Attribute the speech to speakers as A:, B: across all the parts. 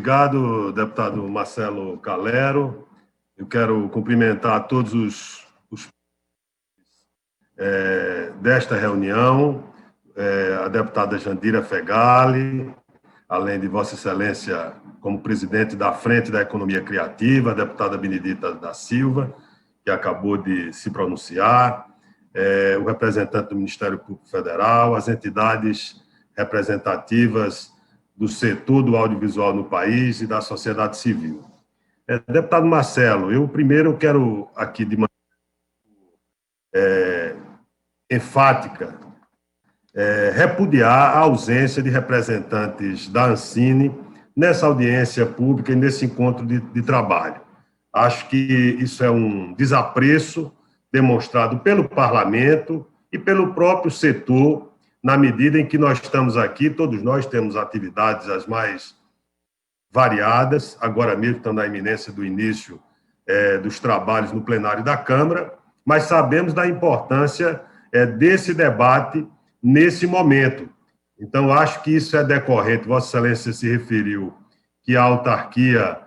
A: Obrigado, deputado Marcelo Calero. Eu quero cumprimentar todos os desta reunião, a deputada Jandira Fegali, além de Vossa Excelência como presidente da Frente da Economia Criativa, a deputada Benedita da Silva, que acabou de se pronunciar, o representante do Ministério Público Federal, as entidades representativas do setor do audiovisual no país e da sociedade civil. Deputado Marcelo, eu primeiro quero aqui de maneira enfática repudiar a ausência de representantes da Ancine nessa audiência pública e nesse encontro de trabalho. Acho que isso é um desapreço demonstrado pelo parlamento e pelo próprio setor, na medida em que nós estamos aqui, todos nós temos atividades as mais variadas, agora mesmo estamos na iminência do início dos trabalhos no plenário da Câmara, mas sabemos da importância desse debate nesse momento. Então, acho que isso é decorrente, Vossa Excelência se referiu que a autarquia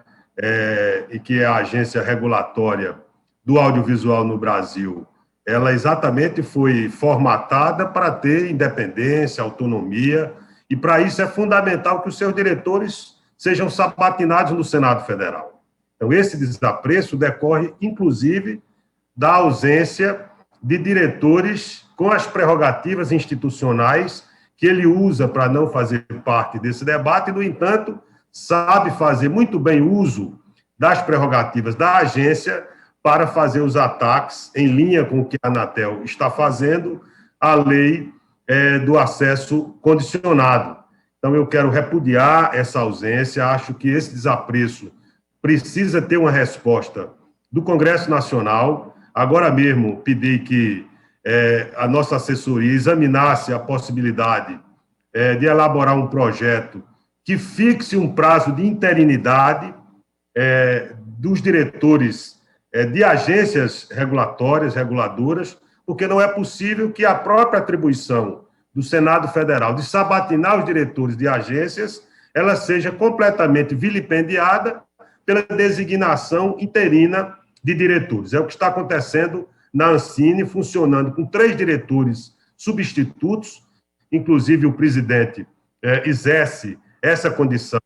A: e que é a agência regulatória do audiovisual no Brasil, ela exatamente foi formatada para ter independência, autonomia, e para isso é fundamental que os seus diretores sejam sabatinados no Senado Federal. Então, esse desapreço decorre, inclusive, da ausência de diretores com as prerrogativas institucionais que ele usa para não fazer parte desse debate, e, no entanto, sabe fazer muito bem uso das prerrogativas da agência para fazer os ataques em linha com o que a Anatel está fazendo, à lei do acesso condicionado. Então, eu quero repudiar essa ausência, acho que esse desapreço precisa ter uma resposta do Congresso Nacional. Agora mesmo, pedi que a nossa assessoria examinasse a possibilidade de elaborar um projeto que fixe um prazo de interinidade dos diretores de agências regulatórias, reguladoras, porque não é possível que a própria atribuição do Senado Federal de sabatinar os diretores de agências, ela seja completamente vilipendiada pela designação interina de diretores. É o que está acontecendo na Ancine, funcionando com 3 diretores substitutos, inclusive o presidente exerce essa condição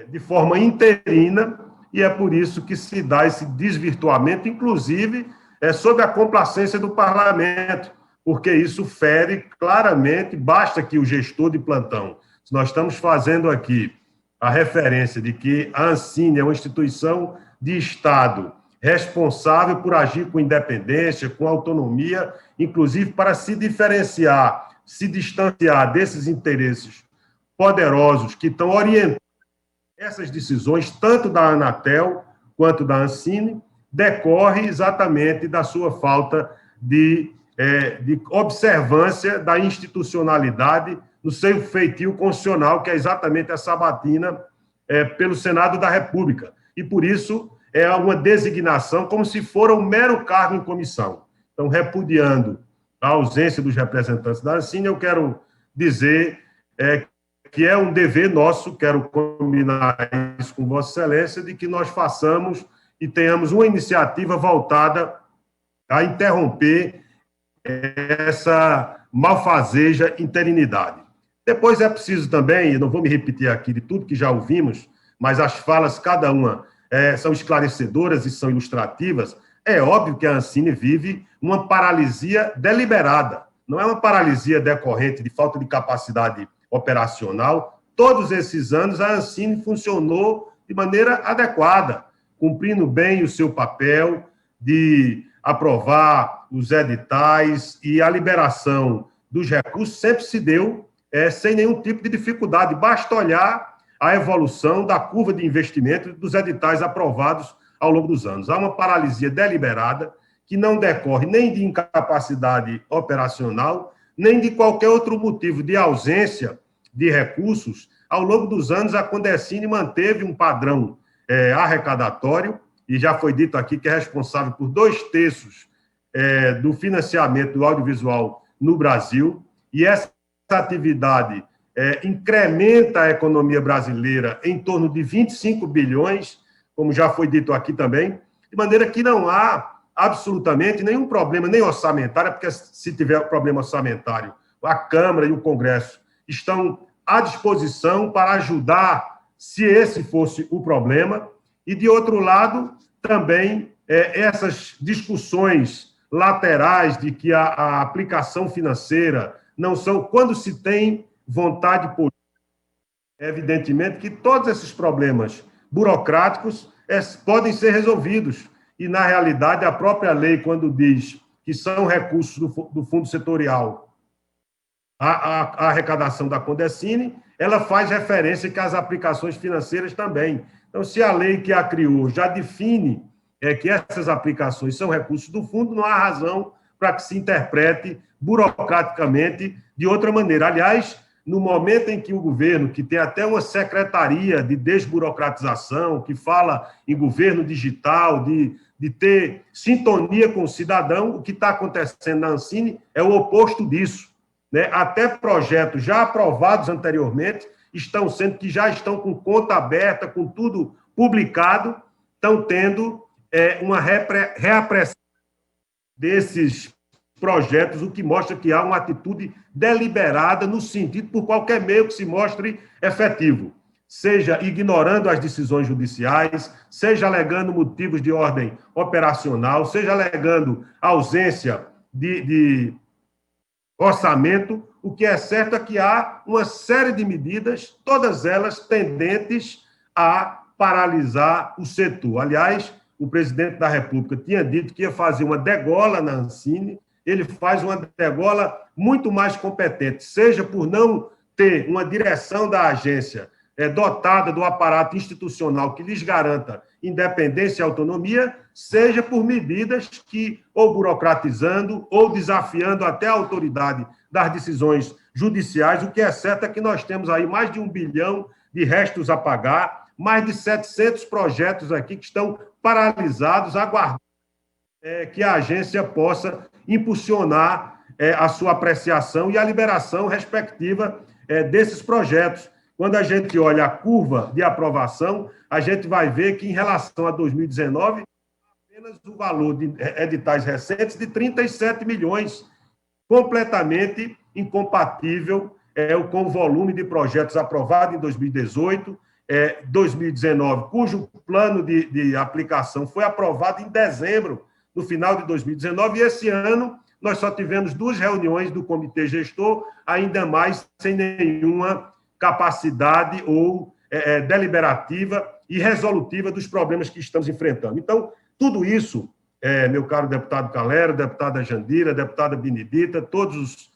A: de forma interina, e é por isso que se dá esse desvirtuamento, inclusive sob a complacência do parlamento, porque isso fere claramente, basta que o gestor de plantão, se nós estamos fazendo aqui a referência de que a Ancine é uma instituição de Estado responsável por agir com independência, com autonomia, inclusive para se diferenciar, se distanciar desses interesses poderosos que estão orientando essas decisões, tanto da Anatel quanto da Ancine, decorre exatamente da sua falta de observância da institucionalidade no seu feitio constitucional, que é exatamente a sabatina pelo Senado da República. E, por isso, é uma designação como se for um mero cargo em comissão. Então, repudiando a ausência dos representantes da Ancine, eu quero dizer que é um dever nosso, quero combinar isso com Vossa Excelência, de que nós façamos e tenhamos uma iniciativa voltada a interromper essa malfazeja interinidade. Depois é preciso também, e não vou me repetir aqui de tudo que já ouvimos, mas as falas, cada uma, são esclarecedoras e são ilustrativas. É óbvio que a Ancine vive uma paralisia deliberada, não é uma paralisia decorrente de falta de capacidade operacional. Todos esses anos a Ancine funcionou de maneira adequada, cumprindo bem o seu papel de aprovar os editais, e a liberação dos recursos sempre se deu sem nenhum tipo de dificuldade. Basta olhar a evolução da curva de investimento dos editais aprovados ao longo dos anos. Há uma paralisia deliberada que não decorre nem de incapacidade operacional, nem de qualquer outro motivo de ausência de recursos. Ao longo dos anos, a Condecine manteve um padrão arrecadatório, e já foi dito aqui que é responsável por 2/3 do financiamento do audiovisual no Brasil, e essa atividade incrementa a economia brasileira em torno de 25 bilhões, como já foi dito aqui também, de maneira que não há absolutamente nenhum problema, nem orçamentário, porque se tiver problema orçamentário, a Câmara e o Congresso estão à disposição para ajudar, se esse fosse o problema, e, de outro lado, também essas discussões laterais de que a aplicação financeira não são, quando se tem vontade política, evidentemente que todos esses problemas burocráticos podem ser resolvidos, e, na realidade, a própria lei, quando diz que são recursos do Fundo Setorial a arrecadação da Condecine, ela faz referência que as aplicações financeiras também. Então, se a lei que a criou já define que essas aplicações são recursos do fundo, não há razão para que se interprete burocraticamente de outra maneira. Aliás, no momento em que o governo, que tem até uma secretaria de desburocratização, que fala em governo digital, de ter sintonia com o cidadão, o que está acontecendo na Ancine é o oposto disso. Né? Até projetos já aprovados anteriormente que já estão com conta aberta, com tudo publicado, estão tendo uma reapreciação desses projetos, o que mostra que há uma atitude deliberada no sentido por qualquer meio que se mostre efetivo, seja ignorando as decisões judiciais, seja alegando motivos de ordem operacional, seja alegando ausência de orçamento. O que é certo é que há uma série de medidas, todas elas tendentes a paralisar o setor. Aliás, o presidente da República tinha dito que ia fazer uma degola na Ancine, ele faz uma degola muito mais competente, seja por não ter uma direção da agência dotada do aparato institucional que lhes garanta independência e autonomia, seja por medidas que, ou burocratizando, ou desafiando até a autoridade das decisões judiciais. O que é certo é que nós temos aí mais de 1 bilhão de restos a pagar, mais de 700 projetos aqui que estão paralisados, aguardando que a agência possa impulsionar a sua apreciação e a liberação respectiva desses projetos. Quando a gente olha a curva de aprovação, a gente vai ver que, em relação a 2019, apenas o valor de editais recentes de 37 milhões, completamente incompatível com o volume de projetos aprovados em 2018, 2019, cujo plano de aplicação foi aprovado em dezembro, no final de 2019, e esse ano nós só tivemos 2 reuniões do comitê gestor, ainda mais sem nenhuma capacidade ou deliberativa e resolutiva dos problemas que estamos enfrentando. Então, tudo isso, meu caro deputado Calero, deputada Jandira, deputada Benedita, todos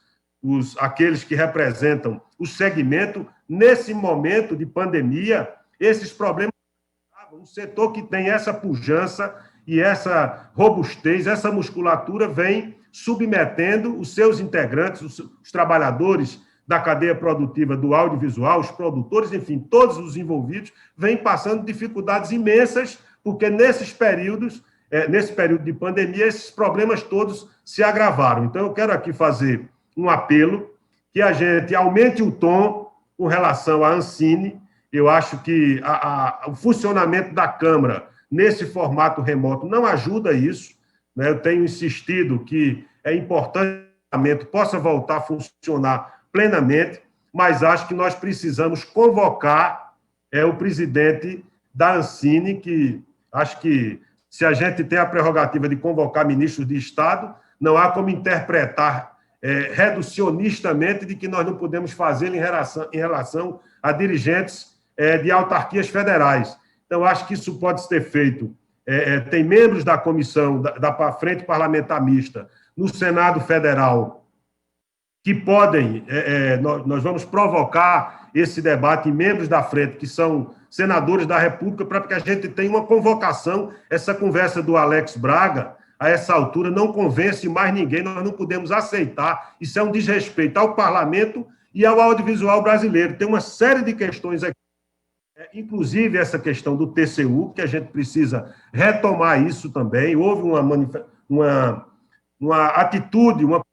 A: aqueles que representam o segmento, nesse momento de pandemia, esses problemas, o setor que tem essa pujança e essa robustez, essa musculatura, vem submetendo os seus integrantes, os trabalhadores da cadeia produtiva do audiovisual, os produtores, enfim, todos os envolvidos, vêm passando dificuldades imensas, porque nesse período de pandemia, esses problemas todos se agravaram. Então, eu quero aqui fazer um apelo que a gente aumente o tom com relação à Ancine. Eu acho que o funcionamento da Câmara nesse formato remoto não ajuda isso, né? Eu tenho insistido que é importante que o parlamento possa voltar a funcionar plenamente, mas acho que nós precisamos convocar o presidente da Ancine, que acho que, se a gente tem a prerrogativa de convocar ministros de Estado, não há como interpretar reducionistamente de que nós não podemos fazer em relação a dirigentes de autarquias federais. Então, acho que isso pode ser feito. Tem membros da comissão, da Frente Parlamentar Mista, no Senado Federal, que podem, nós vamos provocar esse debate em membros da frente, que são senadores da República, para que a gente tenha uma convocação. Essa conversa do Alex Braga, a essa altura, não convence mais ninguém, nós não podemos aceitar. Isso é um desrespeito ao parlamento e ao audiovisual brasileiro. Tem uma série de questões aqui, inclusive essa questão do TCU, que a gente precisa retomar isso também. Houve uma atitude, uma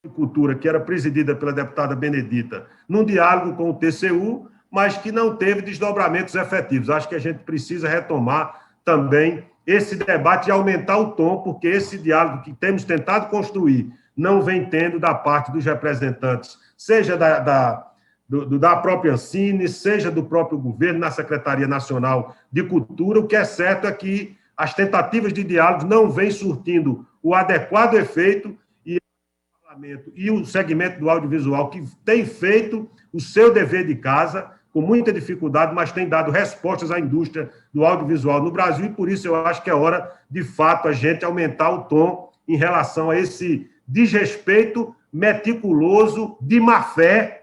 A: de Cultura, que era presidida pela deputada Benedita, num diálogo com o TCU, mas que não teve desdobramentos efetivos. Acho que a gente precisa retomar também esse debate e aumentar o tom, porque esse diálogo que temos tentado construir não vem tendo da parte dos representantes, seja da própria Ancine, seja do próprio governo, na Secretaria Nacional de Cultura. O que é certo é que as tentativas de diálogo não vêm surtindo o adequado efeito e o parlamento e o segmento do audiovisual, que tem feito o seu dever de casa, com muita dificuldade, mas tem dado respostas à indústria do audiovisual no Brasil, e por isso eu acho que é hora, de fato, a gente aumentar o tom em relação a esse desrespeito meticuloso, de má fé,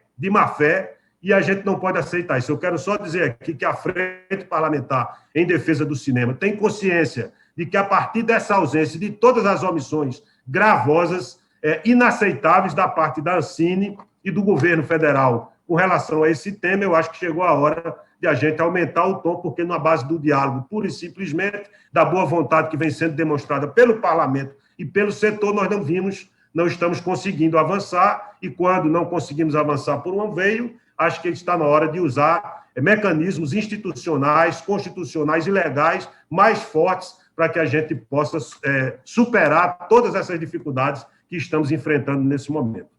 A: e a gente não pode aceitar isso. Eu quero só dizer aqui que a Frente Parlamentar em Defesa do Cinema tem consciência de que, a partir dessa ausência, de todas as omissões gravosas, inaceitáveis da parte da Ancine e do governo federal com relação a esse tema, eu acho que chegou a hora de a gente aumentar o tom, porque na base do diálogo, pura e simplesmente, da boa vontade que vem sendo demonstrada pelo parlamento e pelo setor, nós não estamos conseguindo avançar, e quando não conseguimos avançar por um veio, acho que está na hora de usar mecanismos institucionais, constitucionais e legais mais fortes para que a gente possa superar todas essas dificuldades que estamos enfrentando nesse momento.